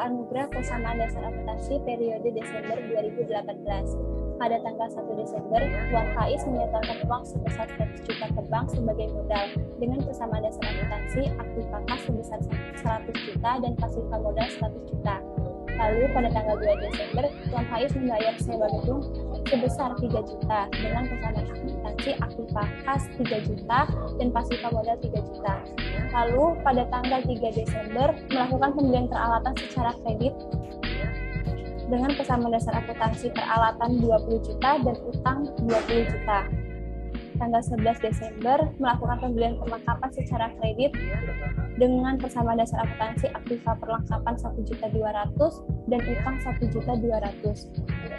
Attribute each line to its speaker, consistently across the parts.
Speaker 1: Anugerah Persamaan Dasar Akuntansi periode Desember 2018. Pada tanggal 1 Desember, Tuan Faiz menyetorkan uang sebesar 100 juta ke bank sebagai modal dengan persamaan dasar akuntansi aktiva kas sebesar 100 juta dan pasifa modal 100 juta. Lalu pada tanggal 2 Desember, Tuan Faiz membayar sewa gedung sebesar 3 juta dengan persamaan akuntansi aktiva kas 3 juta dan pasifa modal 3 juta. Lalu pada tanggal 3 Desember melakukan pembelian peralatan secara kredit dengan persamaan dasar akuntansi peralatan 20 juta dan utang 20 juta. Tanggal 11 Desember melakukan pembelian perlengkapan secara kredit dengan persamaan dasar akuntansi aktiva perlengkapan 1.200.000 dan utang 1.200.000.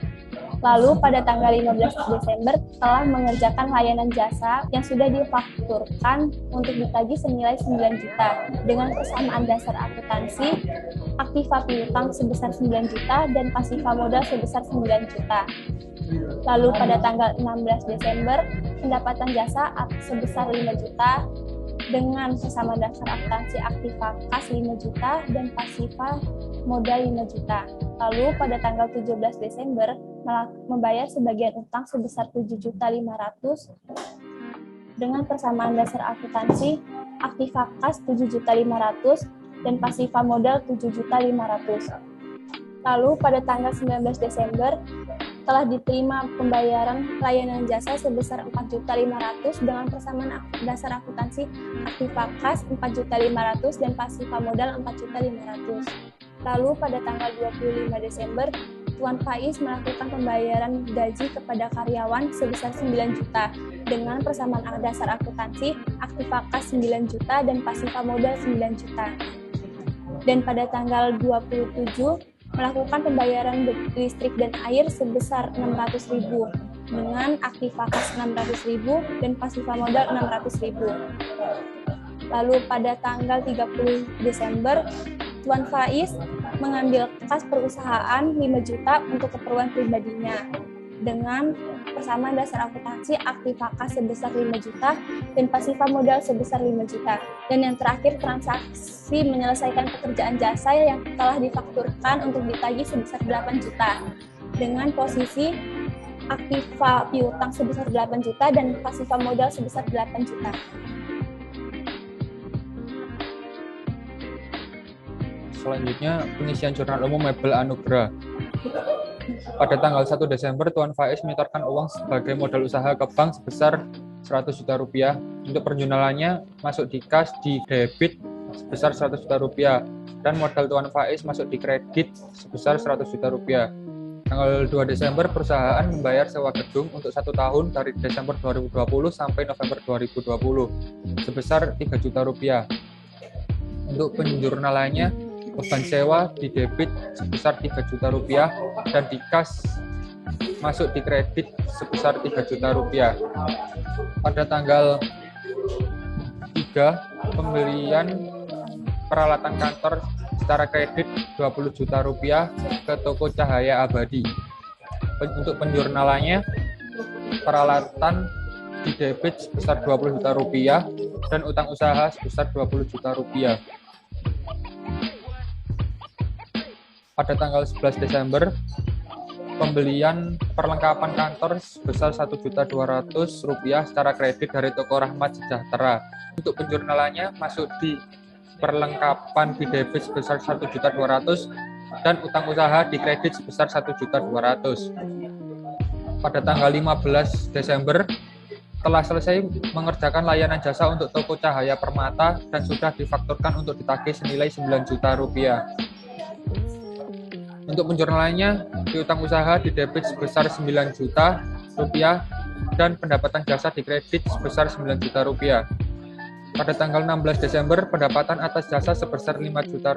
Speaker 1: Lalu pada tanggal 15 Desember telah mengerjakan layanan jasa yang sudah difakturkan untuk ditagih senilai 9 juta dengan persamaan dasar akuntansi aktiva piutang sebesar 9 juta dan pasifa modal sebesar 9 juta. Lalu pada tanggal 16 Desember pendapatan jasa sebesar 5 juta dengan persamaan dasar akuntansi aktiva kas 5 juta dan pasifa modal 5 juta. Lalu pada tanggal 17 Desember membayar sebagian utang sebesar 7.500.000 dengan persamaan dasar akuntansi aktiva kas 7.500.000 dan pasifa modal 7.500.000. Lalu pada tanggal 19 Desember telah diterima pembayaran layanan jasa sebesar 4.500.000 dengan persamaan dasar akuntansi aktiva kas 4.500.000 dan pasifa modal 4.500.000. Lalu pada tanggal 25 Desember Tuan Faiz melakukan pembayaran gaji kepada karyawan sebesar 9 juta dengan persamaan dasar akuntansi aktiva kas 9 juta dan pasifa modal 9 juta. Dan pada tanggal 27 melakukan pembayaran listrik dan air sebesar 600.000 dengan aktiva kas 600.000 dan pasifa modal 600.000. Lalu pada tanggal 30 Desember Tuan Faiz mengambil kas perusahaan 5 juta untuk keperluan pribadinya dengan persamaan dasar akuntansi aktiva kas sebesar 5 juta dan pasifa modal sebesar 5 juta. Dan yang terakhir transaksi menyelesaikan pekerjaan jasa yang telah difakturkan untuk ditagih sebesar 8 juta dengan posisi aktiva piutang sebesar 8 juta dan pasifa modal sebesar 8 juta.
Speaker 2: Selanjutnya, pengisian jurnal umum Mebel Anugerah. Pada tanggal 1 Desember, Tuan Faiz menyetorkan uang sebagai modal usaha ke bank sebesar 100 juta rupiah. Untuk perjunalannya masuk di kas di debit sebesar 100 juta rupiah dan modal Tuan Faiz masuk di kredit sebesar 100 juta rupiah. Tanggal 2 Desember, perusahaan membayar sewa gedung untuk 1 tahun dari Desember 2020 sampai November 2020 sebesar 3 juta rupiah. Untuk penjurnalannya beban sewa di debit sebesar 3 juta rupiah dan di kas masuk di kredit sebesar 3 juta rupiah. Pada tanggal 3, pembelian peralatan kantor secara kredit 20 juta rupiah ke toko Cahaya Abadi. Untuk penjurnalannya, peralatan di debit sebesar 20 juta rupiah dan utang usaha sebesar 20 juta rupiah. Pada tanggal 11 Desember, pembelian perlengkapan kantor sebesar Rp1.200.000 secara kredit dari toko Rahmat Sejahtera. Untuk penjurnalannya masuk di perlengkapan di debit sebesar Rp1.200.000 dan utang usaha di kredit sebesar Rp1.200.000. Pada tanggal 15 Desember, telah selesai mengerjakan layanan jasa untuk toko Cahaya Permata dan sudah difakturkan untuk ditagih senilai Rp9 juta. Untuk penjurnalannya, piutang usaha di debit sebesar Rp9 juta dan pendapatan jasa di kredit sebesar Rp9 juta. Pada tanggal 16 Desember, pendapatan atas jasa sebesar Rp5 juta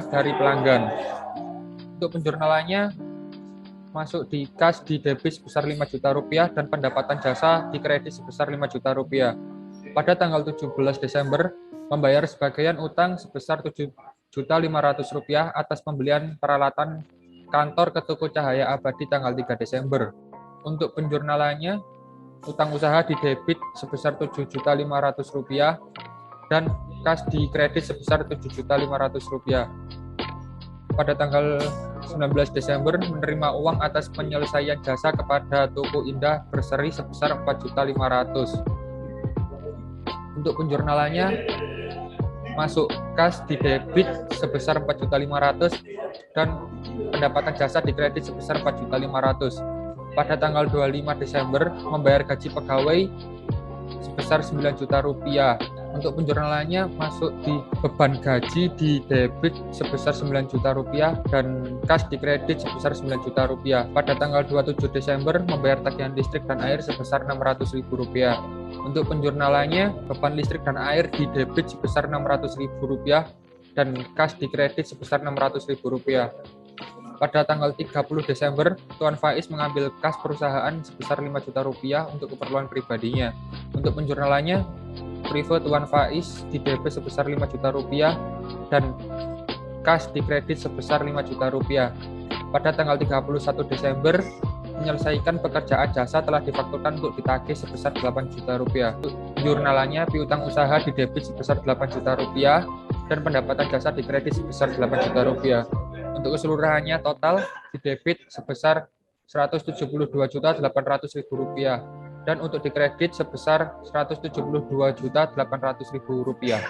Speaker 2: dari pelanggan. Untuk penjurnalannya, masuk di kas di debit sebesar Rp5 juta dan pendapatan jasa di kredit sebesar Rp5 juta. Pada tanggal 17 Desember, membayar sebagian utang sebesar Rp7.500.000 atas pembelian peralatan kantor ke toko Cahaya Abadi tanggal 3 Desember. Untuk penjurnalannya, utang usaha di debit sebesar Rp7.500.000 dan kas di kredit sebesar Rp7.500.000. pada tanggal 19 Desember menerima uang atas penyelesaian jasa kepada Toko Indah Berseri sebesar 4.500.000. Untuk penjurnalannya masuk kas di debit sebesar 4.500.000 dan pendapatan jasa dikredit sebesar 4.500.000. Pada tanggal 25 Desember membayar gaji pegawai sebesar 9 juta rupiah. Untuk penjurnalannya masuk di beban gaji di debit sebesar 9 juta rupiah dan kas di kredit sebesar 9 juta rupiah. Pada tanggal 27 Desember membayar tagihan listrik dan air sebesar 600.000 rupiah. Untuk penjurnalannya beban listrik dan air di debit sebesar 600.000 rupiah dan kas di kredit sebesar 600.000 rupiah. Pada tanggal 30 Desember, Tuan Faiz mengambil kas perusahaan sebesar 5 juta rupiah untuk keperluan pribadinya. Untuk penjurnalannya, prive Tuan Faiz di DP sebesar 5 juta rupiah dan kas di kredit sebesar 5 juta rupiah. Pada tanggal 31 Desember, menyelesaikan pekerjaan jasa telah difakturkan untuk ditagih sebesar 8 juta rupiah. Penjurnalannya, piutang usaha di debit sebesar 8 juta rupiah dan pendapatan jasa di kredit sebesar 8 juta rupiah. Untuk keseluruhannya total di debit sebesar 172.800.000 rupiah dan untuk dikredit sebesar 172.800.000 rupiah.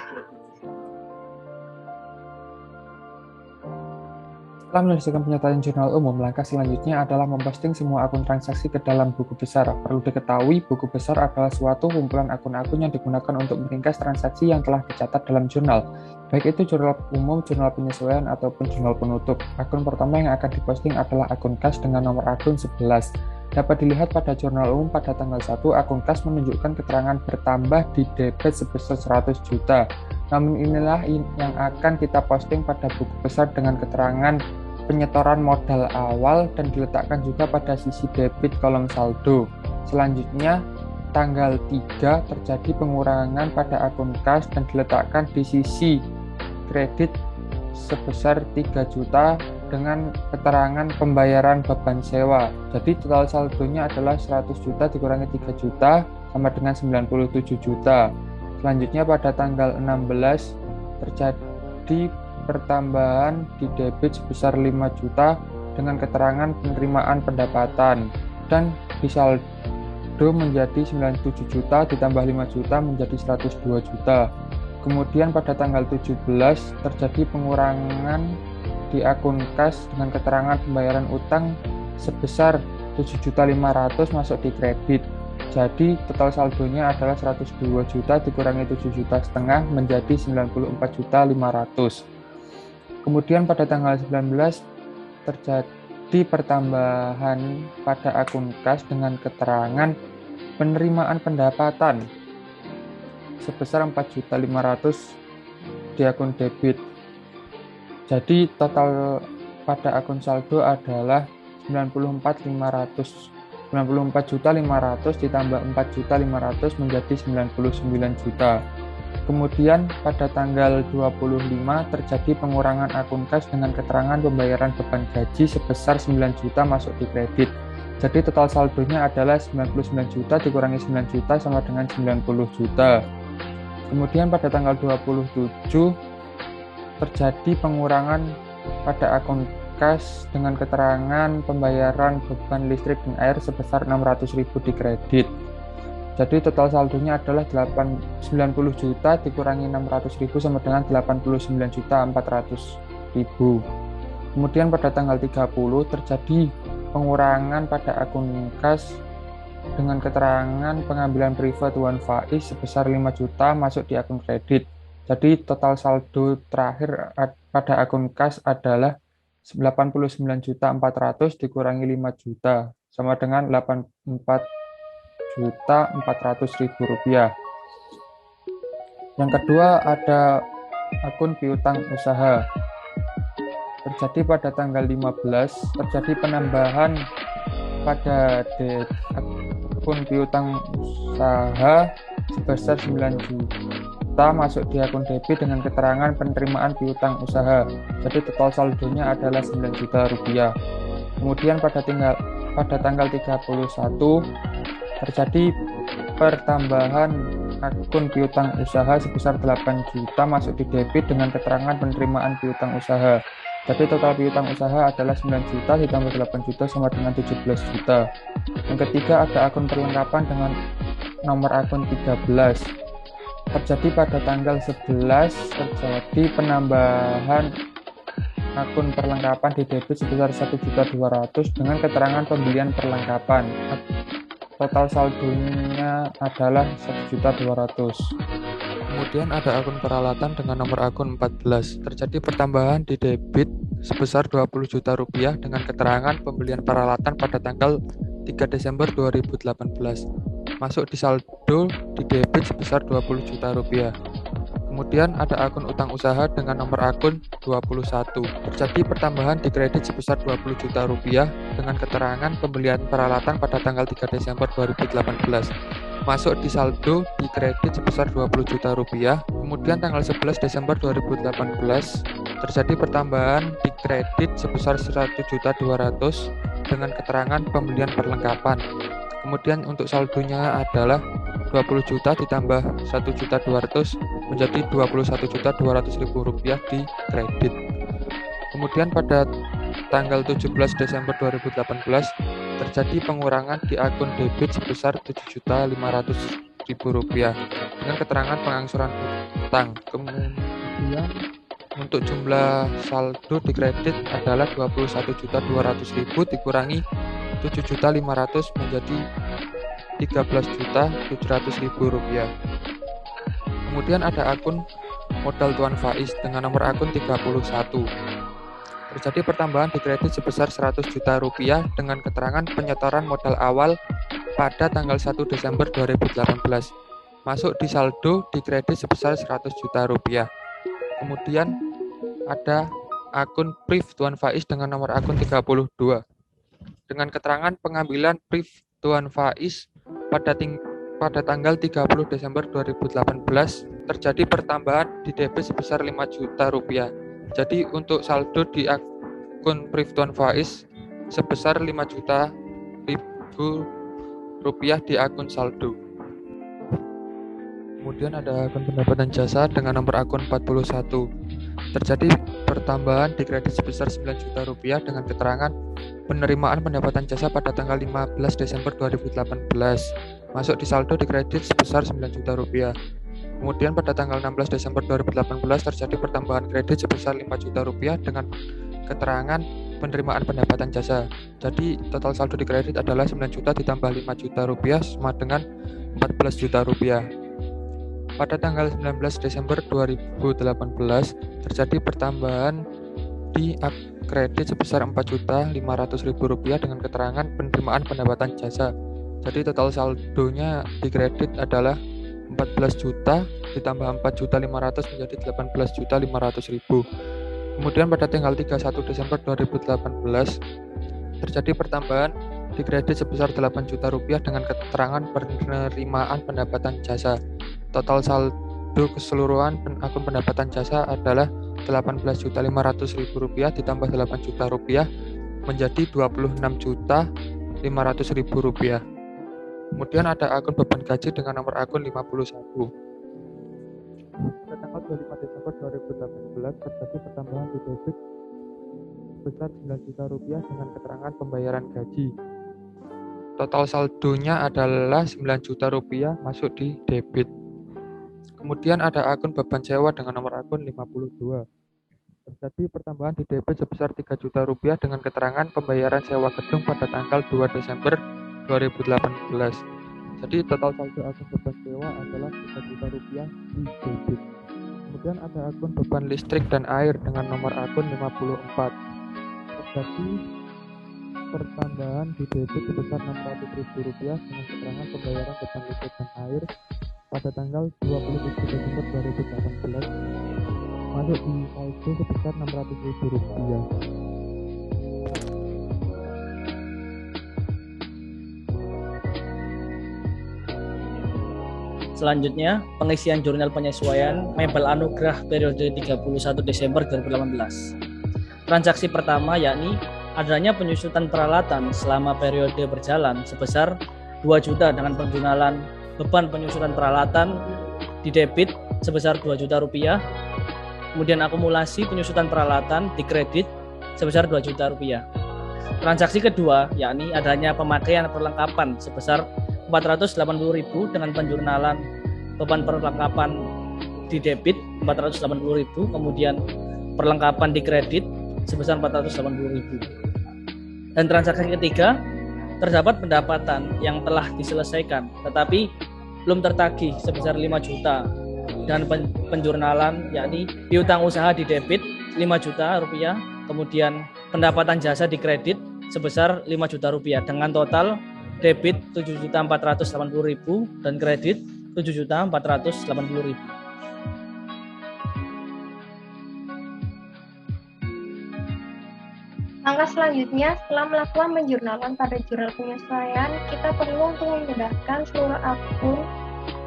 Speaker 3: Setelah menyelesaikan penyataan jurnal umum, langkah selanjutnya adalah memposting semua akun transaksi ke dalam buku besar. Perlu diketahui, buku besar adalah suatu kumpulan akun-akun yang digunakan untuk meringkas transaksi yang telah dicatat dalam jurnal, baik itu jurnal umum, jurnal penyesuaian, ataupun jurnal penutup. Akun pertama yang akan diposting adalah akun kas dengan nomor akun 11. Dapat dilihat pada jurnal umum pada tanggal 1, akun kas menunjukkan keterangan bertambah di debit sebesar 100 juta. Namun inilah yang akan kita posting pada buku besar dengan keterangan penyetoran modal awal dan diletakkan juga pada sisi debit kolom saldo. Selanjutnya, tanggal 3 terjadi pengurangan pada akun kas dan diletakkan di sisi kredit sebesar 3 juta dengan keterangan pembayaran beban sewa. Jadi total saldonya adalah 100 juta dikurangi 3 juta sama dengan 97 juta. Selanjutnya pada tanggal 16 terjadi pertambahan di debit sebesar 5 juta dengan keterangan penerimaan pendapatan dan di saldo menjadi 97 juta ditambah 5 juta menjadi 102 juta. Kemudian pada tanggal 17 terjadi pengurangan di akun kas dengan keterangan pembayaran utang sebesar 7.500.000 masuk di kredit. Jadi total saldonya adalah 102 juta dikurangi 7,5 juta menjadi 94.500.000. Kemudian pada tanggal 19 terjadi pertambahan pada akun kas dengan keterangan penerimaan pendapatan sebesar 4.500.000 di akun debit. Jadi total pada akun saldo adalah 94.500 ditambah 4.500.000 menjadi 99 juta. Kemudian pada tanggal 25 terjadi pengurangan akun kas dengan keterangan pembayaran beban gaji sebesar 9 juta masuk di kredit. Jadi total saldonya adalah 99 juta dikurangi 9 juta sama dengan 90 juta. Kemudian pada tanggal 27 terjadi pengurangan pada akun kas dengan keterangan pembayaran beban listrik dan air sebesar 600.000 di kredit. Jadi total saldonya adalah 90 juta dikurangi 600.000 sama dengan 89.400.000. Kemudian pada tanggal 30 terjadi pengurangan pada akun kas dengan keterangan pengambilan privat Tuan Faiz sebesar 5 juta masuk di akun kredit. Jadi total saldo terakhir pada akun kas adalah 89.400.000 dikurangi 5 juta sama dengan 84.400.000 rupiah. Yang kedua ada akun piutang usaha. Terjadi pada tanggal 15 terjadi penambahan pada akun piutang usaha sebesar 9 juta masuk di akun debit dengan keterangan penerimaan piutang usaha. Jadi total saldonya adalah 9 juta rupiah. Kemudian pada tanggal 31 terjadi pertambahan akun piutang usaha sebesar 8 juta masuk di debit dengan keterangan penerimaan piutang usaha. Jadi total piutang usaha adalah 9 juta ditambah 8 juta sama dengan 17 juta. Yang ketiga ada akun perlengkapan dengan nomor akun 13. Terjadi pada tanggal 11 terjadi penambahan akun perlengkapan di debit sebesar 1.200.000 dengan keterangan pembelian perlengkapan. Total saldonya adalah 1.200.000.
Speaker 2: Kemudian ada akun peralatan dengan nomor akun 14. Terjadi pertambahan di debit sebesar 20 juta rupiah dengan keterangan pembelian peralatan pada tanggal 3 Desember 2018. Masuk di saldo di debit sebesar 20 juta rupiah. Kemudian ada akun utang usaha dengan nomor akun 21. Terjadi pertambahan di kredit sebesar 20 juta rupiah dengan keterangan pembelian peralatan pada tanggal 3 Desember 2018. Masuk di saldo di kredit sebesar 20 juta rupiah. Kemudian tanggal 11 Desember 2018 terjadi pertambahan di kredit sebesar 1.200.000 dengan keterangan pembelian perlengkapan. Kemudian untuk saldonya adalah 20 juta ditambah 1.200.000 menjadi 21.200.000 rupiah di kredit. Kemudian pada tanggal 17 Desember 2018 terjadi pengurangan di akun debit sebesar 7.500.000 rupiah dengan keterangan pengangsuran utang. Kemudian untuk jumlah saldo di kredit adalah 21.200.000 dikurangi 7.500.000 menjadi 13.700.000 rupiah. Kemudian ada akun modal Tuan Faiz dengan nomor akun 31. Terjadi pertambahan di kredit sebesar 100 juta rupiah dengan keterangan penyetoran modal awal pada tanggal 1 Desember 2018. Masuk di saldo di kredit sebesar 100 juta rupiah. Kemudian ada akun PRIV Tuan Faiz dengan nomor akun 32. Dengan keterangan pengambilan PRIV Tuan Faiz pada tanggal 30 Desember 2018 terjadi pertambahan di debit sebesar 5 juta rupiah. Jadi untuk saldo di akun PRIV Tuan Faiz sebesar 5 juta rupiah di akun saldo. Kemudian ada akun pendapatan jasa dengan nomor akun 41. Terjadi pertambahan di kredit sebesar 9 juta rupiah dengan keterangan penerimaan pendapatan jasa pada tanggal 15 Desember 2018. Masuk di saldo di kredit sebesar 9 juta rupiah. Kemudian pada tanggal 16 Desember 2018 terjadi pertambahan kredit sebesar 5 juta rupiah dengan keterangan penerimaan pendapatan jasa. Jadi total saldo di kredit adalah 9 juta ditambah 5 juta rupiah sama dengan 14 juta rupiah. Pada tanggal 19 Desember 2018 terjadi pertambahan di kredit sebesar 4.500.000 rupiah dengan keterangan penerimaan pendapatan jasa. Jadi total saldonya di kredit adalah 14 juta ditambah 4.500.000 menjadi 18.500.000. Kemudian pada tanggal 31 Desember 2018 terjadi pertambahan di kredit sebesar 8 juta rupiah dengan keterangan penerimaan pendapatan jasa. Total saldo keseluruhan akun pendapatan jasa adalah 18.500.000 rupiah ditambah 8 juta rupiah menjadi 26.500.000 rupiah. Kemudian ada akun beban gaji dengan nomor akun 51. Pada tanggal 25 Desember 2018 terjadi pertambahan di debit sebesar 9 juta rupiah dengan keterangan pembayaran gaji. Total saldonya adalah 9 juta rupiah masuk di debit. Kemudian ada akun beban sewa dengan nomor akun 52. Terjadi pertambahan di debit sebesar 3 juta rupiah dengan keterangan pembayaran sewa gedung pada tanggal 2 Desember 2018. Jadi total saldo akun beban sewa adalah 3 juta rupiah di debit. Kemudian ada akun beban listrik dan air dengan nomor akun 54. Terjadi pertambahan di debit sebesar 600.000 rupiah dengan keterangan pembayaran beban listrik dan air pada tanggal 27 Desember 2018 masuk di saldo sebesar 600.000 rupiah.
Speaker 4: Selanjutnya, pengisian jurnal penyesuaian Mebel Anugrah periode 31 Desember 2018. Transaksi pertama yakni adanya penyusutan peralatan selama periode berjalan sebesar 2 juta dengan penjualan beban penyusutan peralatan di debit sebesar 2 juta rupiah. Kemudian akumulasi penyusutan peralatan di kredit sebesar 2 juta rupiah. Transaksi kedua yakni adanya pemakaian perlengkapan sebesar 480.000 dengan penjurnalan beban perlengkapan di debit 480.000, kemudian perlengkapan di kredit sebesar 480.000. Dan transaksi ketiga, terdapat pendapatan yang telah diselesaikan tetapi belum tertagih sebesar 5 juta dan penjurnalan yakni piutang usaha di debit 5 juta rupiah, kemudian pendapatan jasa di kredit sebesar 5 juta rupiah dengan total debit 7.480.000 dan kredit 7.480.000.
Speaker 5: Langkah selanjutnya, setelah melakukan penjurnalan pada jurnal penyesuaian, kita perlu untuk memindahkan seluruh akun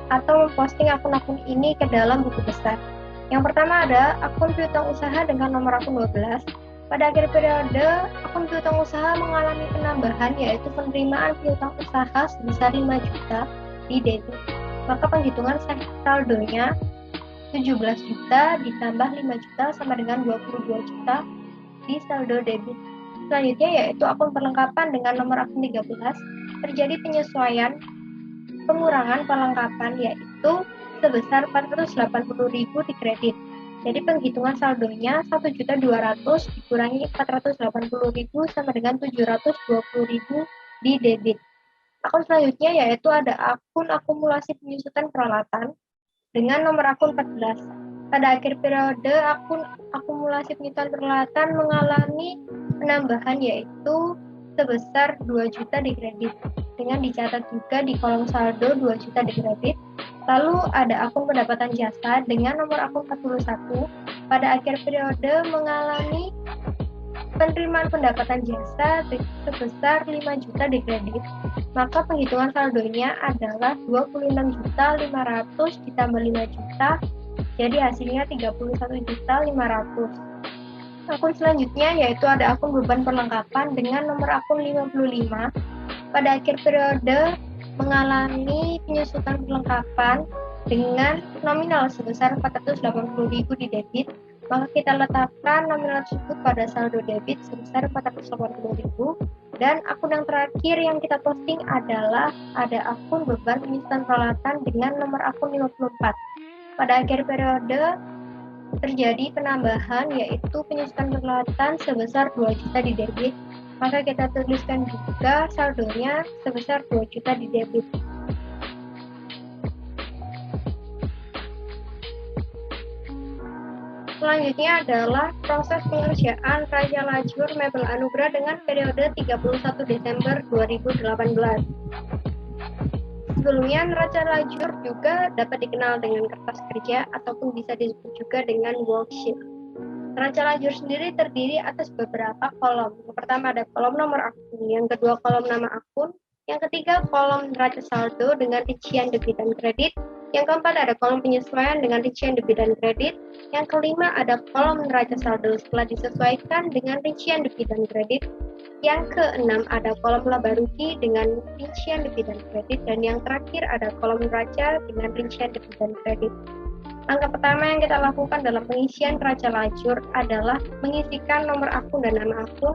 Speaker 5: atau memposting akun-akun ini ke dalam buku besar. Yang pertama ada akun piutang usaha dengan nomor akun 12. Pada akhir periode, akun piutang usaha mengalami penambahan yaitu penerimaan piutang usaha sebesar 5 juta di debit. Maka penghitungan saldonya 17 juta ditambah 5 juta sama dengan 22 juta di saldo debit. Selanjutnya yaitu akun perlengkapan dengan nomor akun 13, terjadi penyesuaian pengurangan perlengkapan yaitu sebesar 480.000 di kredit. Jadi penghitungan saldonya 1.200.000 dikurangi 480.000 sama dengan 720.000 di debit. Akun selanjutnya yaitu ada akun akumulasi penyusutan peralatan dengan nomor akun 14. Pada akhir periode, akun akumulasi penyusutan peralatan mengalami penambahan yaitu sebesar 2 juta di kredit. Dengan dicatat juga di kolom saldo 2 juta di kredit. Lalu ada akun pendapatan jasa dengan nomor akun 41. Pada akhir periode mengalami penerimaan pendapatan jasa sebesar 5 juta di kredit. Maka penghitungan saldonya adalah 26.500 ditambah 5 juta. Jadi hasilnya 31.500. Akun selanjutnya yaitu ada akun beban perlengkapan dengan nomor akun 55. Pada akhir periode mengalami penyusutan perlengkapan dengan nominal sebesar 480.000 di debit, maka kita letakkan nominal tersebut pada saldo debit sebesar 480.000. Dan akun yang terakhir yang kita posting adalah ada akun beban penyusutan peralatan dengan nomor akun 54. Pada akhir periode terjadi penambahan yaitu penyusutan peralatan sebesar 2 juta di debit, maka kita tuliskan juga saldonya sebesar 2 juta di debit. Selanjutnya adalah proses pengerjaan Raja Lajur Mebel Anugrah dengan periode 31 Desember 2018. Sebelumnya, neraca lajur juga dapat dikenal dengan kertas kerja ataupun bisa disebut juga dengan worksheet. Neraca lajur sendiri terdiri atas beberapa kolom. Yang pertama ada kolom nomor akun, yang kedua kolom nama akun, yang ketiga kolom neraca saldo dengan rincian debit dan kredit, yang keempat ada kolom penyesuaian dengan rincian debit dan kredit, yang kelima ada kolom neraca saldo setelah disesuaikan dengan rincian debit dan kredit, yang keenam ada kolom laba rugi dengan rincian debit dan kredit, dan yang terakhir ada kolom neraca dengan rincian debit dan kredit. Langkah pertama yang kita lakukan dalam pengisian neraca lajur adalah mengisikan nomor akun dan nama akun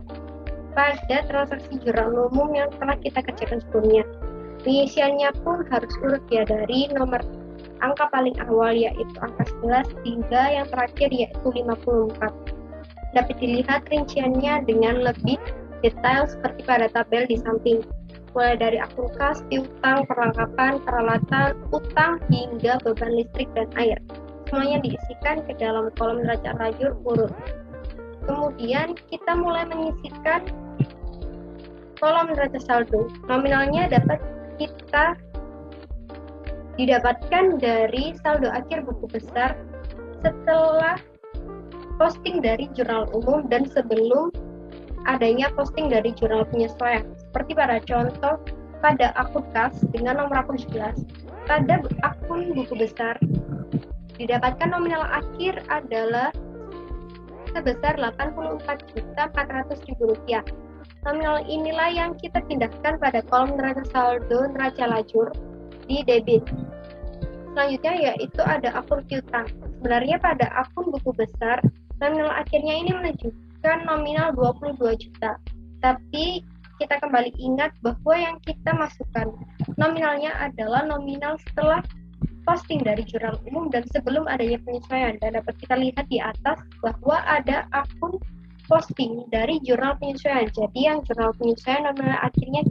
Speaker 5: pada transaksi jurnal umum yang telah kita kerjakan sebelumnya. Pengisiannya pun harus urut ya dari nomor angka paling awal yaitu angka 11 hingga yang terakhir yaitu 54. Dapat dilihat rinciannya dengan lebih detail seperti pada tabel di samping, mulai dari akun kas, piutang, perlengkapan, peralatan, utang, hingga beban listrik dan air. Semuanya diisikan ke dalam kolom neraca lajur urut. Kemudian kita mulai menyisihkan kolom neraca saldo. Nominalnya dapat kita didapatkan dari saldo akhir buku besar setelah posting dari jurnal umum dan sebelum adanya posting dari jurnal penyesuaian. Seperti pada contoh pada akun kas dengan nomor akun 11. Pada akun buku besar didapatkan nominal akhir adalah sebesar Rp84.400.000. Nominal inilah yang kita pindahkan pada kolom neraca saldo neraca lajur di debit. Selanjutnya yaitu ada akun piutang. sebenarnya pada akun buku besar, nominal akhirnya ini menunjukkan nominal 22 juta. Tapi kita kembali ingat bahwa yang kita masukkan nominalnya adalah nominal setelah posting dari jurnal umum dan sebelum adanya penyesuaian. Dan dapat kita lihat di atas bahwa ada akun posting dari jurnal penyesuaian. Jadi yang jurnal penyesuaian nominal akhirnya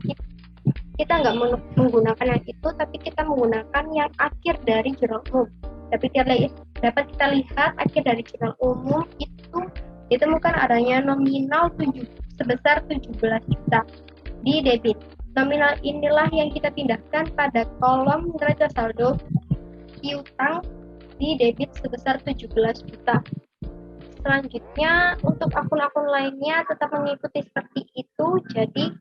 Speaker 5: kita nggak menggunakan yang itu, tapi kita menggunakan yang akhir dari jurnal umum. Dapat kita lihat akhir dari jurnal umum itu ditemukan adanya nominal sebesar 17 juta di debit. Nominal inilah yang kita pindahkan pada kolom neraca saldo piutang di debit sebesar 17 juta. Selanjutnya untuk akun-akun lainnya tetap mengikuti seperti itu, jadi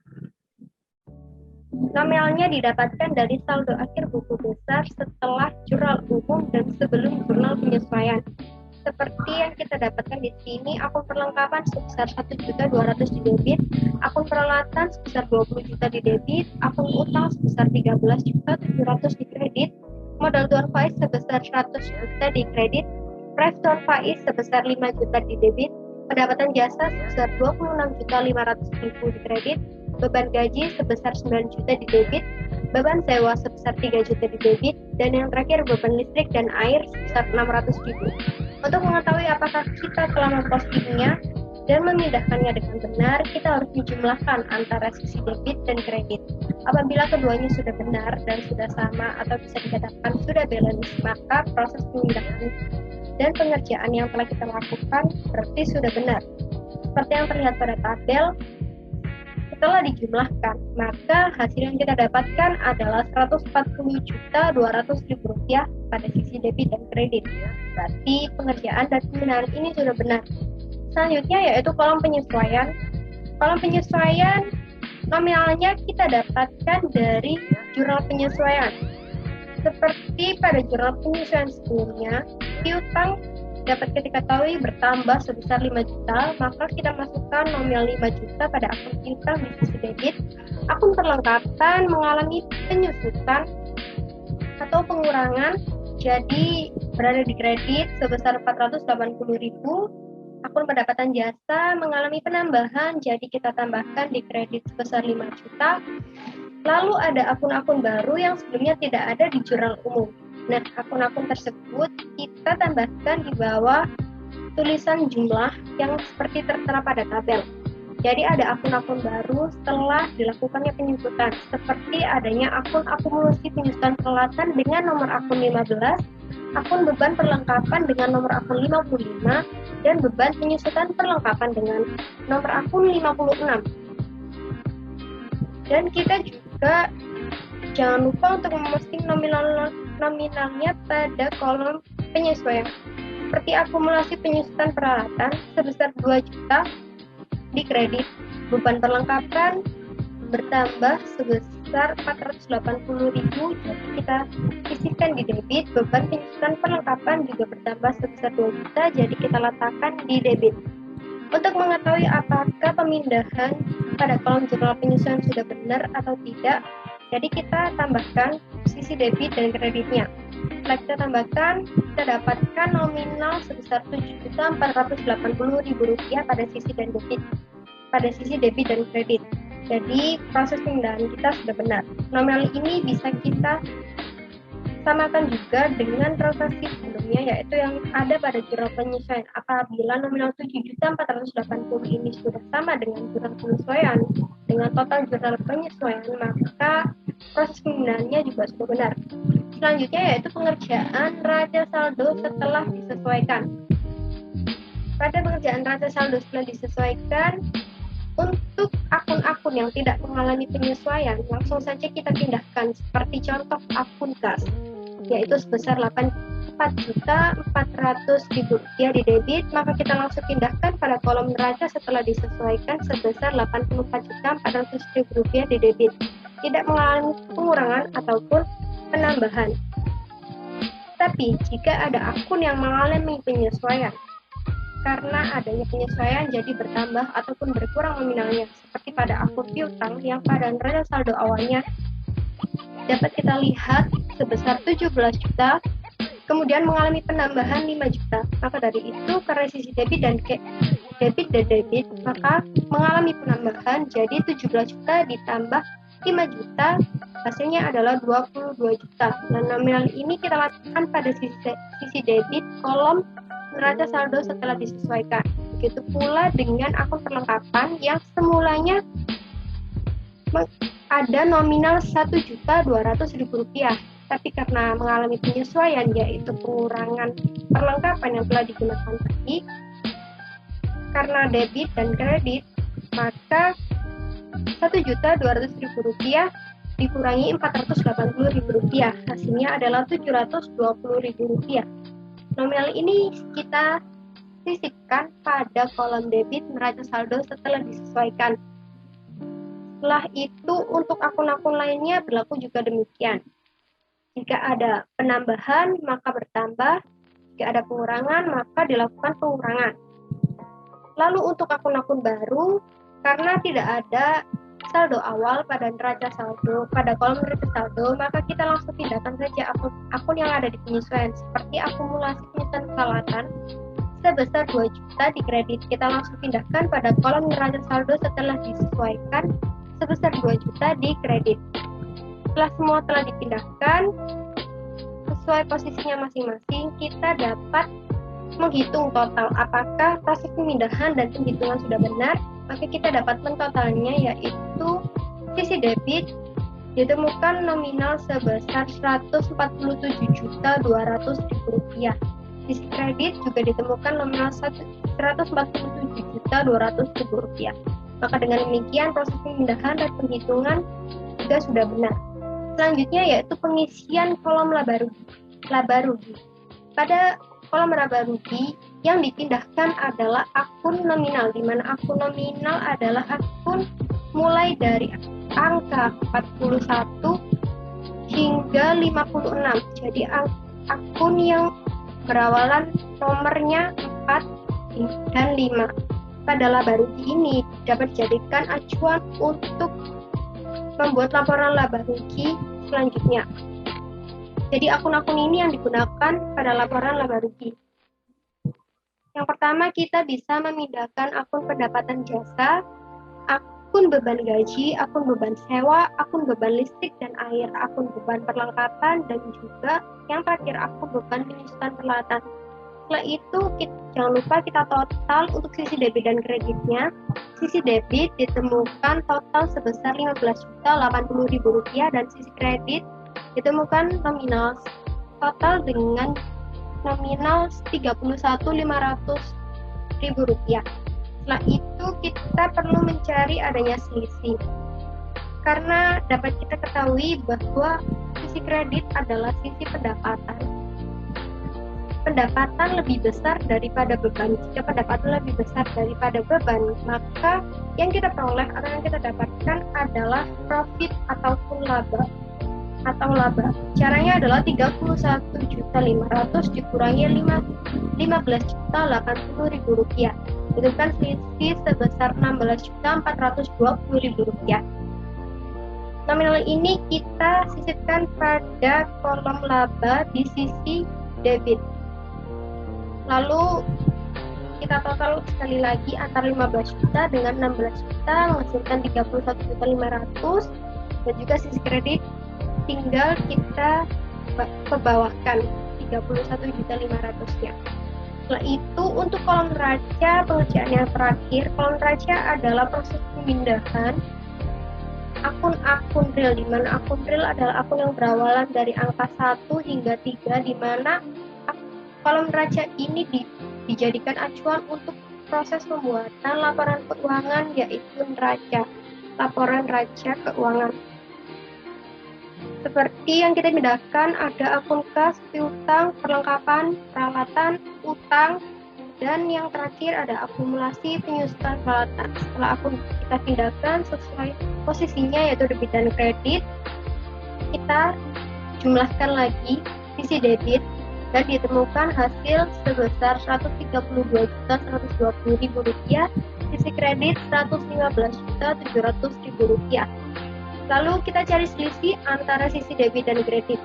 Speaker 5: nominalnya didapatkan dari saldo akhir buku besar setelah jurnal umum dan sebelum jurnal penyesuaian. Seperti yang kita dapatkan di sini, akun perlengkapan sebesar 1.200.000 di debit, akun peralatan sebesar 20 juta di debit, akun utang sebesar 13.700.000 di kredit, modal tuan faiz sebesar 100 juta di kredit, price tuan faiz sebesar 5 juta di debit, pendapatan jasa sebesar 26.500.000 di kredit, beban gaji sebesar 9 juta di debit, beban sewa sebesar 3 juta di debit, dan yang terakhir beban listrik dan air sebesar 600.000. Untuk mengetahui apakah kita telah mempostingnya dan memindahkannya dengan benar, kita harus menjumlahkan antara sisi debit dan kredit. Apabila keduanya sudah benar dan sudah sama atau bisa dikatakan sudah balance, maka proses pemindahan dan pengerjaan yang telah kita lakukan berarti sudah benar. Seperti yang terlihat pada tabel, setelah dijumlahkan, maka hasil yang kita dapatkan adalah Rp140.200.000 pada sisi debit dan kredit. Berarti pengerjaan dan pemindahan ini sudah benar. Selanjutnya yaitu kolom penyesuaian. Kolom penyesuaian nominalnya kita dapatkan dari jurnal penyesuaian. Seperti pada jurnal penyesuaian sebelumnya, piutang dapat kita ketahui bertambah sebesar 5 juta, maka kita masukkan nominal 5 juta pada akun piutang di sisi debit. Akun perlengkapan mengalami penyusutan atau pengurangan, jadi berada di kredit sebesar 480.000. Akun pendapatan jasa mengalami penambahan, jadi kita tambahkan di kredit sebesar 5 juta. Lalu ada akun-akun baru yang sebelumnya tidak ada di jurnal umum. Nah, akun-akun tersebut kita tambahkan di bawah tulisan jumlah yang seperti tertera pada tabel. Jadi ada akun-akun baru setelah dilakukannya penyusutan, seperti adanya akun akumulasi penyusutan peralatan dengan nomor akun 15, akun beban perlengkapan dengan nomor akun 55, dan beban penyusutan perlengkapan dengan nomor akun 56. Dan kita juga jangan lupa untuk memposting nominalnya pada kolom penyesuaian. Seperti akumulasi penyusutan peralatan sebesar 2 juta di kredit, beban perlengkapan bertambah sebesar 480.000, jadi kita sisihkan di debit. Beban penyusutan perlengkapan juga bertambah sebesar 2 juta, jadi kita letakkan di debit. Untuk mengetahui apakah pemindahan pada kolom jurnal penyesuaian sudah benar atau tidak, jadi kita tambahkan sisi debit dan kreditnya. Setelah kita tambahkan, kita dapatkan nominal sebesar Rp7.480.000 pada sisi debit dan kredit. Jadi proses pemindahan kita sudah benar. Nominal ini bisa kita samakan juga dengan transaksi sebelumnya, yaitu yang ada pada jurnal penyesuaian. Apabila nominal 7.480 ini sudah sama dengan jurnal penyesuaian, dengan total jurnal penyesuaian, maka proses pemindahannya juga sudah benar. Selanjutnya yaitu pengerjaan raca saldo setelah disesuaikan. Pada pengerjaan raca saldo setelah disesuaikan, untuk akun-akun yang tidak mengalami penyesuaian, langsung saja kita pindahkan, seperti contoh akun gas, yaitu sebesar Rp4.400.000 di debit, maka kita langsung pindahkan pada kolom neraca setelah disesuaikan sebesar Rp84.400.000 di debit, tidak mengalami pengurangan ataupun penambahan. Tapi jika ada akun yang mengalami penyesuaian, karena adanya penyesuaian jadi bertambah ataupun berkurang nominalnya, seperti pada akun piutang yang pada neraca saldo awalnya dapat kita lihat sebesar 17 juta, kemudian mengalami penambahan 5 juta. Maka dari itu karena sisi debit dan debit, maka mengalami penambahan jadi 17 juta ditambah 5 juta, hasilnya adalah 22 juta. Dan nominal ini kita letakkan pada sisi debit kolom neraca saldo setelah disesuaikan. Begitu pula dengan akun perlengkapan yang semulanya ada nominal Rp1.200.000, tapi karena mengalami penyesuaian yaitu pengurangan perlengkapan yang telah digunakan tadi, karena debit dan kredit, maka Rp1.200.000 dikurangi Rp480.000, hasilnya adalah Rp720.000. Nominal ini kita sisipkan pada kolom debit neraca saldo setelah disesuaikan. Setelah itu untuk akun-akun lainnya berlaku juga demikian. Jika ada penambahan maka bertambah, jika ada pengurangan maka dilakukan pengurangan. Lalu untuk akun-akun baru, karena tidak ada saldo awal pada neraca saldo, pada kolom neraca saldo, maka kita langsung pindahkan saja akun yang ada di penyesuaian, seperti akumulasi penyesuaian peralatan sebesar 2 juta di kredit. Kita langsung pindahkan pada kolom neraca saldo setelah disesuaikan sebesar 2 juta di kredit. Setelah semua telah dipindahkan sesuai posisinya masing-masing, kita dapat menghitung total apakah proses pemindahan dan penghitungan sudah benar. Maka kita dapat mentotalnya, yaitu sisi debit ditemukan nominal sebesar Rp147.200.000. Sisi kredit juga ditemukan nominal Rp147.200.000. Maka dengan demikian proses pemindahan dan penghitungan juga sudah benar. Selanjutnya yaitu pengisian kolom laba rugi. Pada kolom laba rugi yang dipindahkan adalah akun nominal, di mana akun nominal adalah akun mulai dari angka 41 hingga 56. Jadi akun yang berawalan nomornya 4 dan 5. Pada laba rugi ini dapat dijadikan acuan untuk membuat laporan laba rugi selanjutnya. Jadi akun-akun ini yang digunakan pada laporan laba rugi. Yang pertama, kita bisa memindahkan akun pendapatan jasa, akun beban gaji, akun beban sewa, akun beban listrik dan air, akun beban perlengkapan, dan juga yang terakhir akun beban penyusutan peralatan. Setelah itu, jangan lupa kita total untuk sisi debit dan kreditnya. Sisi debit ditemukan total sebesar Rp15.080.000 dan sisi kredit ditemukan nominal total dengan nominal Rp31.500.000. Setelah itu kita perlu mencari adanya selisih. Karena dapat kita ketahui bahwa sisi kredit adalah sisi pendapatan. Pendapatan lebih besar daripada beban. Jika pendapatan lebih besar daripada beban, maka yang kita peroleh atau yang kita dapatkan adalah profit ataupun laba. Caranya adalah Rp31.500.000 dikurangi Rp15.080.000. Itu kan selisih sebesar Rp16.420.000. Nominal ini kita sisipkan pada kolom laba di sisi debit. Lalu kita total sekali lagi antara 15 juta dengan 16 juta menghasilkan 31.500, dan juga sisi kredit tinggal kita kebawahkan 31.500-nya. Setelah itu untuk kolom neraca, pengerjaan yang terakhir, kolom neraca adalah proses pemindahan akun-akun real, di mana akun real adalah akun yang berawalan dari angka 1 hingga 3, di mana kolom neraca ini dijadikan acuan untuk proses pembuatan laporan keuangan, yaitu laporan neraca keuangan. Seperti yang kita pindahkan, ada akun kas, piutang, perlengkapan, peralatan, utang, dan yang terakhir ada akumulasi penyusutan peralatan. Setelah akun kita pindahkan sesuai posisinya yaitu debit dan kredit, kita jumlahkan lagi sisi debit dan ditemukan hasil sebesar Rp132.120.000, sisi kredit Rp115.700.000. Lalu kita cari selisih antara sisi debit dan kredit.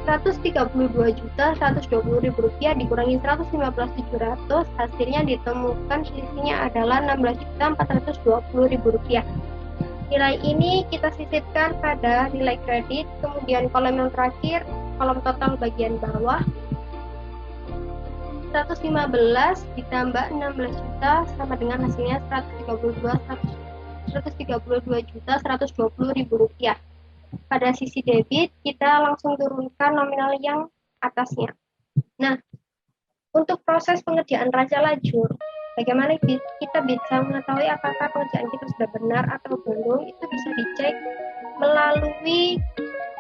Speaker 5: Rp132.120.000 dikurangi 115.700, hasilnya ditemukan selisihnya adalah Rp16.420.000. Nilai ini kita sisipkan pada nilai kredit, kemudian kolom yang terakhir, kolom total bagian bawah, 115 ditambah 16 juta sama dengan hasilnya Rp132.120.000. Pada sisi debit, kita langsung turunkan nominal yang atasnya. Nah, untuk proses pengerjaan raja lajur, bagaimana kita bisa mengetahui apakah pengerjaan kita sudah benar atau belum? Itu bisa dicek melalui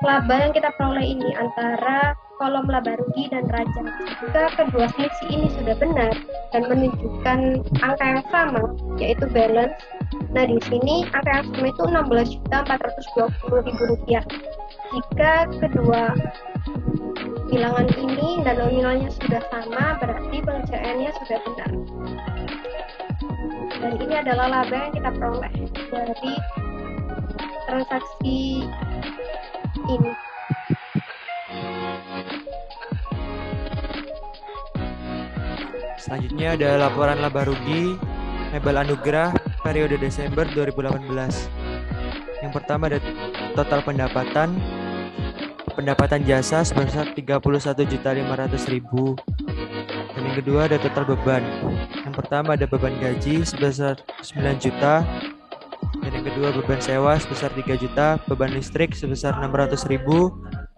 Speaker 5: laba yang kita peroleh ini antara kolom laba rugi dan raja. Jika kedua selisih ini sudah benar dan menunjukkan angka yang sama, yaitu balance, nah di sini angka yang sama itu Rp16.420.000. Jika kedua bilangan ini dan nominalnya sudah sama, berarti pengerjaannya sudah benar. Dan ini adalah laba yang kita peroleh dari transaksi ini.
Speaker 6: Selanjutnya ada laporan laba rugi Mebel Anugrah periode Desember 2018. Yang pertama ada total pendapatan jasa sebesar 31.500.000. Dan yang kedua ada total beban. Yang pertama ada beban gaji sebesar 9 juta. Dan yang kedua beban sewa sebesar 3 juta, beban listrik sebesar 600.000.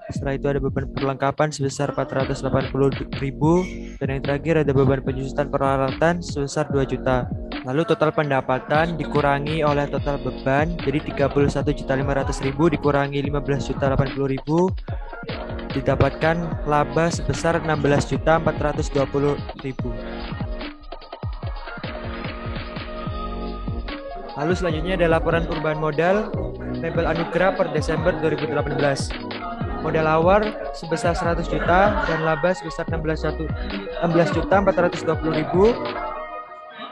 Speaker 6: Setelah itu ada beban perlengkapan sebesar 480.000. Dan yang terakhir ada beban penyusutan peralatan sebesar 2 juta. Lalu total pendapatan dikurangi oleh total beban, jadi 31.500.000 dikurangi 15.080.000, didapatkan laba sebesar 16.420.000. Lalu selanjutnya ada laporan perubahan modal Mebel Anugrah per Desember 2018. Modal awal sebesar 100 juta dan laba sebesar 16.420.000.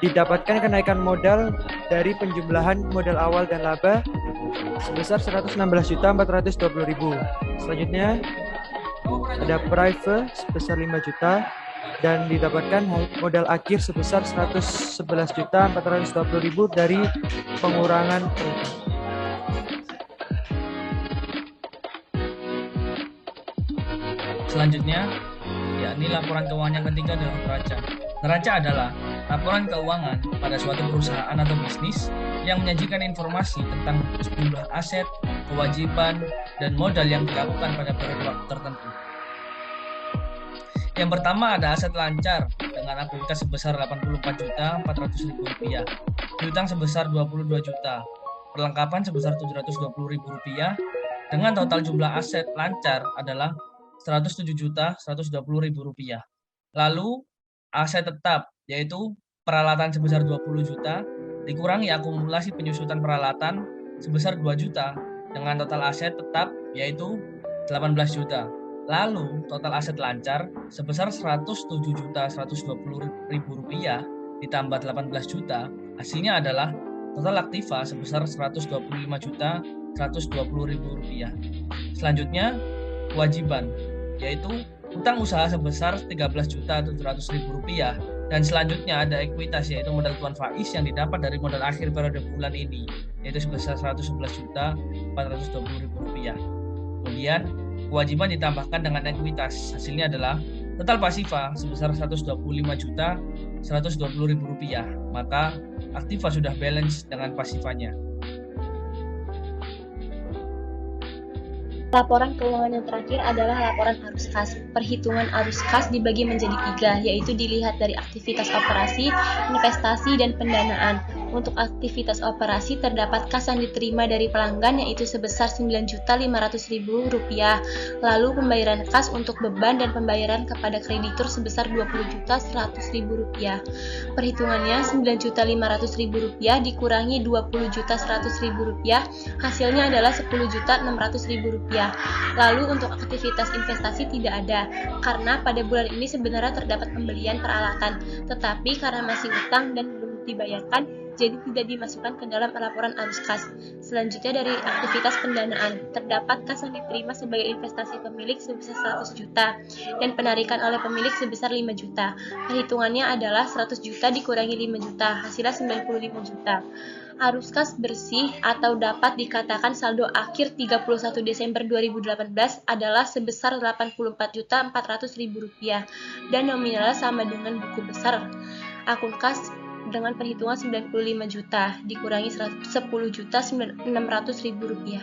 Speaker 6: Didapatkan kenaikan modal dari penjumlahan modal awal dan laba sebesar 116.420.000. Selanjutnya ada private sebesar 5 juta dan didapatkan modal akhir sebesar 111.420.000 dari pengurangan perhitungan.
Speaker 4: Selanjutnya, yakni laporan keuangan yang ketiga dalam neraca. Neraca adalah laporan keuangan pada suatu perusahaan atau bisnis yang menyajikan informasi tentang sejumlah aset, kewajiban, dan modal yang dilakukan pada periode waktu tertentu. Yang pertama ada aset lancar dengan akuitas sebesar Rp84.400.000, piutang sebesar Rp22 juta, perlengkapan sebesar Rp720.000, dengan total jumlah aset lancar adalah Rp107.120.000. Lalu aset tetap yaitu peralatan sebesar 20 juta dikurangi akumulasi penyusutan peralatan sebesar 2 juta dengan total aset tetap yaitu 18 juta. Lalu total aset lancar sebesar Rp107.120.000 ditambah 18 juta, hasilnya adalah total aktiva sebesar Rp125.120.000. Selanjutnya kewajiban yaitu utang usaha sebesar Rp13.700.000 dan selanjutnya ada ekuitas yaitu modal tuan Faiz yang didapat dari modal akhir periode bulan ini yaitu sebesar Rp111.420.000. Kemudian kewajiban ditambahkan dengan ekuitas, hasilnya adalah total pasifa sebesar Rp125.120.000, maka aktiva sudah balance dengan pasifanya.
Speaker 1: Laporan keuangan yang terakhir adalah laporan arus kas. Perhitungan arus kas dibagi menjadi 3, yaitu dilihat dari aktivitas operasi, investasi, dan pendanaan. Untuk aktivitas operasi terdapat kas yang diterima dari pelanggan yaitu sebesar Rp9.500.000, lalu pembayaran kas untuk beban dan pembayaran kepada kreditur sebesar Rp20.100.000. Perhitungannya Rp9.500.000 dikurangi Rp20.100.000, hasilnya adalah Rp10.600.000. Lalu untuk aktivitas investasi tidak ada, karena pada bulan ini sebenarnya terdapat pembelian peralatan, tetapi karena masih utang dan belum dibayarkan,
Speaker 7: jadi tidak dimasukkan ke dalam laporan arus kas. Selanjutnya dari aktivitas pendanaan, terdapat kas yang diterima sebagai investasi pemilik sebesar 100 juta dan penarikan oleh pemilik sebesar 5 juta. Perhitungannya adalah 100 juta dikurangi 5 juta, hasilnya 95 juta. Arus kas bersih atau dapat dikatakan saldo akhir 31 Desember 2018 adalah sebesar Rp84.400.000 dan nominalnya sama dengan buku besar akun kas dengan perhitungan 95 juta dikurangi 10.600.000 rupiah.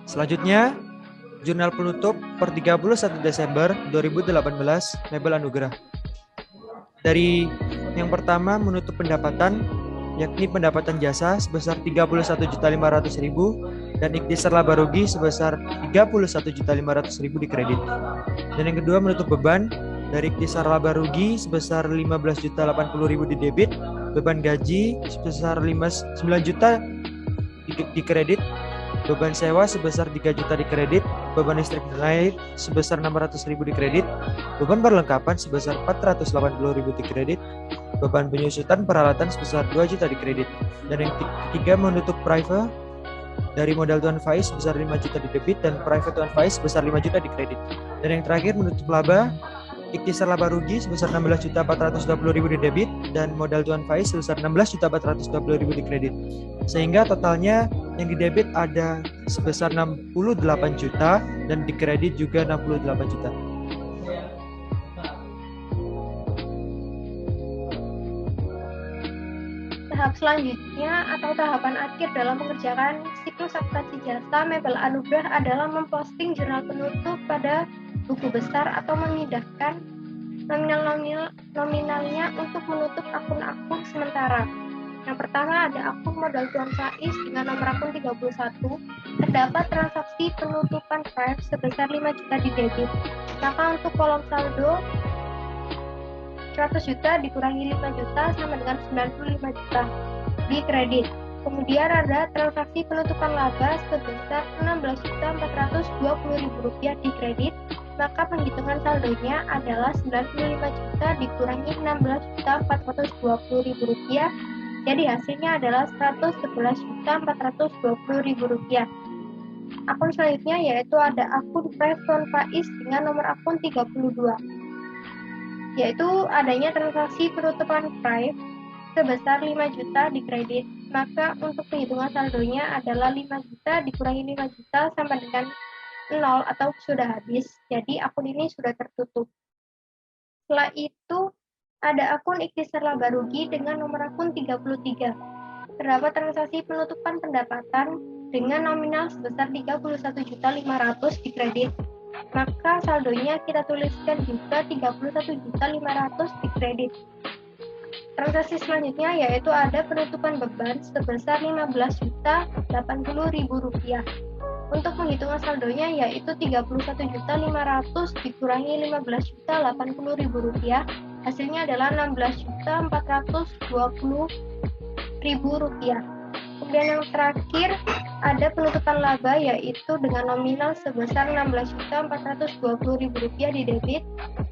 Speaker 6: Selanjutnya, jurnal penutup per 31 Desember 2018 Mebel Anugrah. Dari yang pertama menutup pendapatan, yakni pendapatan jasa sebesar 31.500.000 dan ikhtisar laba rugi sebesar 31.500.000 dikredit. Dan yang kedua menutup beban, dari ikhtisar laba rugi sebesar 15.080.000 didebit, beban gaji sebesar 9 juta dikredit, beban sewa sebesar 3 juta dikredit, beban listrik dan air sebesar 600.000 dikredit, beban perlengkapan sebesar 480.000 dikredit, beban penyusutan peralatan sebesar 2 juta dikredit. Dan yang ketiga menutup private, dari modal Tuan Faiz sebesar 5 juta didebit dan private Tuan Faiz sebesar 5 juta dikredit. Dan yang terakhir menutup laba, ikhtisar laba rugi sebesar 16.420.000 didebit dan modal Tuan Faiz sebesar 16.420.000 dikredit. Sehingga totalnya yang didebit ada sebesar 68 juta dan dikredit juga 68 juta.
Speaker 5: Tahap selanjutnya atau tahapan akhir dalam mengerjakan siklus akuntansi jasa Mebel Anugrah adalah memposting jurnal penutup pada buku besar atau memindahkan nominalnya untuk menutup akun-akun sementara. Yang pertama ada akun modal Tuan Faiz dengan nomor akun 31, terdapat transaksi penutupan private sebesar 5 juta didebit. Maka untuk kolom saldo 100 juta dikurangi 5 juta sama dengan 95 juta di kredit. Kemudian ada transaksi penutupan laba sebesar 16.420.000 rupiah di kredit. Maka penghitungan saldonya adalah 95 juta dikurangi 16.420.000 rupiah. Jadi hasilnya adalah 111.420.000 rupiah. Akun selanjutnya yaitu ada akun Tuan Faiz dengan nomor akun 32, yaitu adanya transaksi penutupan private sebesar 5 juta di kredit. Maka untuk penghitungan saldonya adalah 5 juta dikurangi 5 juta sama dengan 0 atau sudah habis. Jadi akun ini sudah tertutup. Setelah itu ada akun ikhtisar laba rugi dengan nomor akun 33. Terdapat transaksi penutupan pendapatan dengan nominal sebesar 31.500.000 di kredit. Maka saldonya kita tuliskan juga 31.500.000 di kredit. Transaksi selanjutnya yaitu ada penutupan beban sebesar 15.080.000 rupiah. Untuk penghitungan saldonya yaitu 31.500.000 dikurangi 15.080.000 rupiah. Hasilnya adalah 16.420.000 rupiah. Kemudian yang terakhir ada penutupan laba yaitu dengan nominal sebesar 16.420.000 rupiah di debit.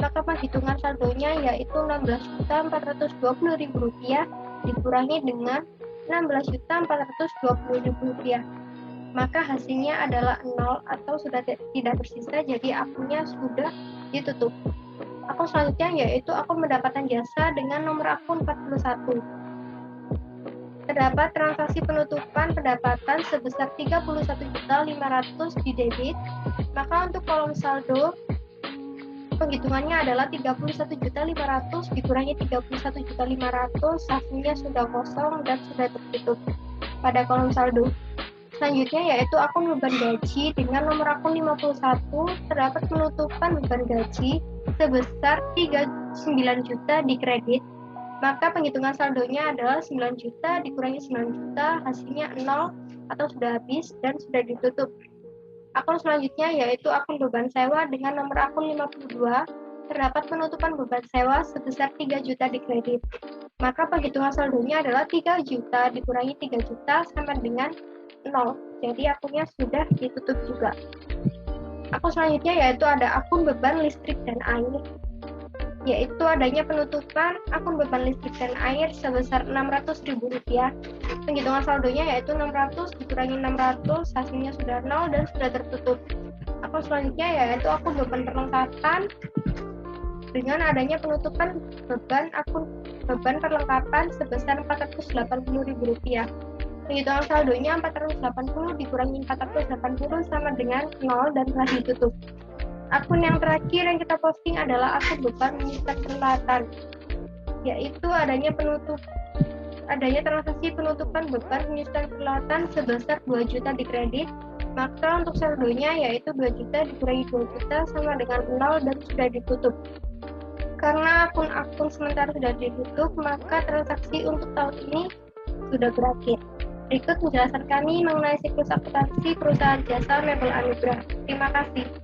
Speaker 5: Maka penghitungan saldonya yaitu 16.420.000 rupiah dikurangi dengan 16.420.000 rupiah. Maka hasilnya adalah 0 atau sudah tidak tersisa, jadi akunnya sudah ditutup. Akun selanjutnya yaitu akun pendapatan jasa dengan nomor akun 41. Terdapat transaksi penutupan pendapatan sebesar 31.500.000 di debit. Maka untuk kolom saldo penghitungannya adalah 31.500.000 dikurangi 31.500.000, hasilnya sudah kosong dan sudah tertutup pada kolom saldo. Selanjutnya yaitu akun beban gaji dengan nomor akun 51, terdapat penutupan beban gaji sebesar 39 juta di kredit. Maka penghitungan saldonya adalah 9 juta dikurangi 9 juta, hasilnya 0 atau sudah habis dan sudah ditutup. Akun selanjutnya yaitu akun beban sewa dengan nomor akun 52, terdapat penutupan beban sewa sebesar 3 juta di kredit. Maka penghitungan saldonya adalah 3 juta dikurangi 3 juta sama dengan 0. Jadi akunnya sudah ditutup juga. Akun selanjutnya yaitu ada akun beban listrik dan air yaitu adanya penutupan akun beban listrik dan air sebesar Rp600.000. Penghitungan saldonya yaitu 600 dikurangi 600, hasilnya sudah 0 dan sudah tertutup. Akun selanjutnya yaitu akun beban perlengkapan dengan adanya penutupan akun beban perlengkapan sebesar Rp480.000. Penghitungan saldonya 480 dikurangi 480 sama dengan 0 dan telah ditutup. Akun yang terakhir yang kita posting adalah akun beban menyimpan peralatan, yaitu adanya transaksi penutupan beban menyimpan peralatan sebesar 2 juta di kredit. Maka untuk saldonya yaitu 2 juta dikurangi 2 juta sama dengan 0 dan sudah ditutup. Karena akun-akun sementara sudah ditutup, maka transaksi untuk tahun ini sudah berakhir. Berikut penjelasan kami mengenai siklus akuntansi perusahaan jasa mebel Anugrah. Terima kasih.